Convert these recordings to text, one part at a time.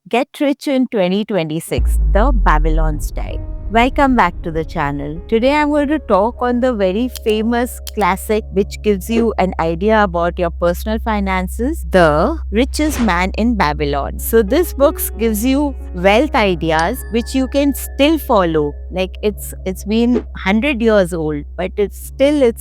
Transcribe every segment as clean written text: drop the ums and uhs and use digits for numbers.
Get Rich in 2026, the Babylon style. Welcome back to the channel. Today I'm going to talk on the very famous classic which gives you an idea about your personal finances, The Richest Man in Babylon. So this book gives you wealth ideas which you can still follow. Like it's been 100 years old, but it's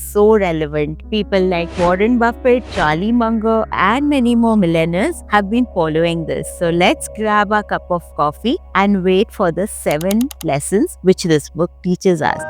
so relevant. People like Warren Buffett, Charlie Munger, and many more millionaires have been following this. So let's grab a cup of coffee and wait for the 7 lessons which this book teaches us.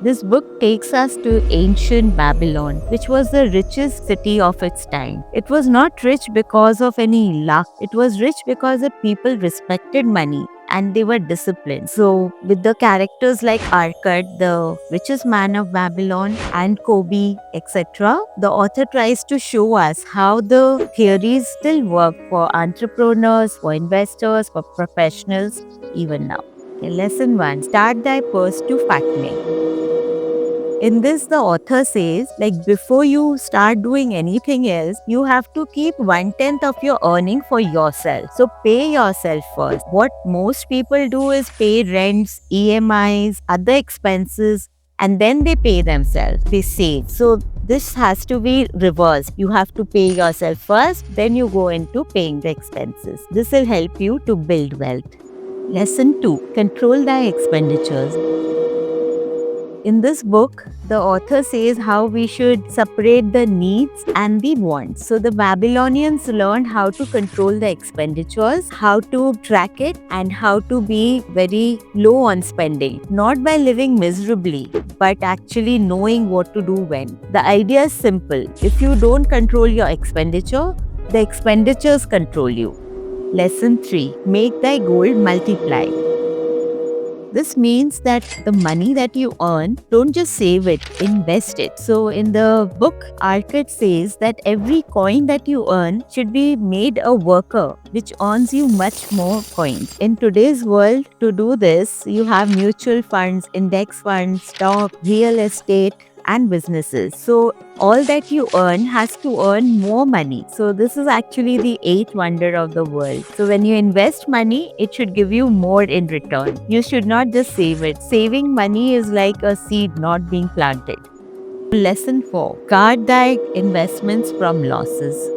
This book takes us to ancient Babylon, which was the richest city of its time. It was not rich because of any luck, it was rich because the people respected money and they were disciplined. So, with the characters like Arkad, the richest man of Babylon, and Kobe, etc., the author tries to show us how the theories still work for entrepreneurs, for investors, for professionals, even now. Okay, lesson 1, Start thy purse to fattening. In this, the author says, before you start doing anything else, you have to keep 1/10 of your earning for yourself. So pay yourself first. What most people do is pay rents, EMIs, other expenses, and then they pay themselves. They save. So this has to be reversed. You have to pay yourself first, then you go into paying the expenses. This will help you to build wealth. Lesson 2, Control thy expenditures. In this book, the author says how we should separate the needs and the wants. So the Babylonians learned how to control the expenditures, how to track it, and how to be very low on spending. Not by living miserably, but actually knowing what to do when. The idea is simple. If you don't control your expenditure, the expenditures control you. Lesson 3, Make thy gold multiply. This means that the money that you earn, don't just save it, invest it. So in the book, Arkad says that every coin that you earn should be made a worker, which earns you much more coins. In today's world, to do this, you have mutual funds, index funds, stock, real estate, and businesses. So all that you earn has to earn more money. So this is actually the eighth wonder of the world. So when you invest money, it should give you more in return. You should not just save it. Saving money is like a seed not being planted. Lesson 4, Guard thy investments from losses.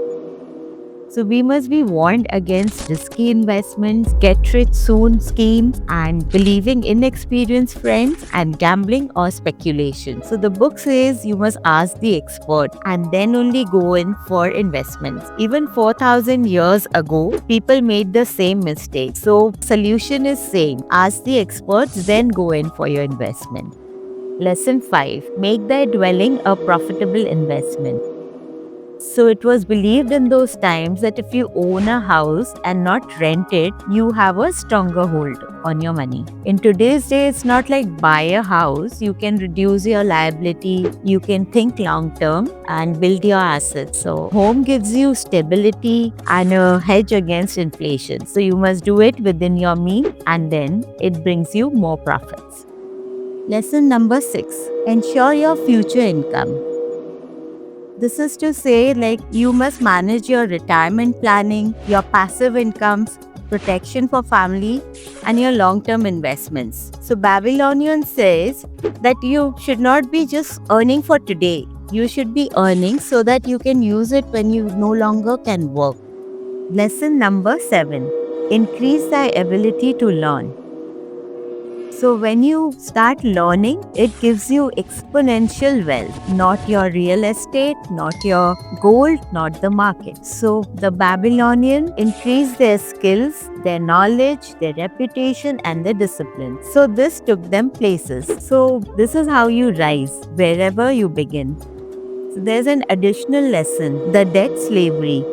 So we must be warned against risky investments, get rich soon schemes, and believing inexperienced friends, and gambling or speculation. So the book says you must ask the expert and then only go in for investments. Even 4,000 years ago, people made the same mistake. So solution is same. Ask the experts, then go in for your investment. Lesson 5, Make thy dwelling a profitable investment. So it was believed in those times that if you own a house and not rent it, you have a stronger hold on your money. In today's day, it's not like buy a house. You can reduce your liability, you can think long term and build your assets. So home gives you stability and a hedge against inflation. So you must do it within your means and then it brings you more profits. Lesson number 6, Ensure your future income. This is to say, you must manage your retirement planning, your passive incomes, protection for family, and your long-term investments. So Babylonian says that you should not be just earning for today. You should be earning so that you can use it when you no longer can work. Lesson number 7, Increase thy ability to learn. So when you start learning, it gives you exponential wealth, not your real estate, not your gold, not the market. So the Babylonian increased their skills, their knowledge, their reputation, and their discipline. So this took them places. So this is how you rise, wherever you begin. So there's an additional lesson, the debt slavery.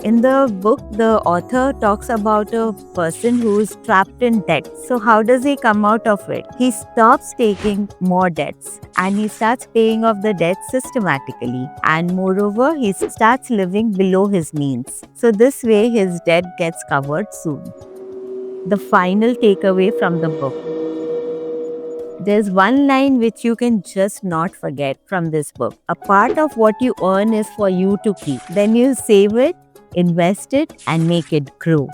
In the book, the author talks about a person who's trapped in debt. So, how does he come out of it? He stops taking more debts and he starts paying off the debts systematically. And moreover, he starts living below his means. So, this way, his debt gets covered soon. The final takeaway from the book. There's one line which you can just not forget from this book. A part of what you earn is for you to keep. Then you save it, invest it, and make it grow.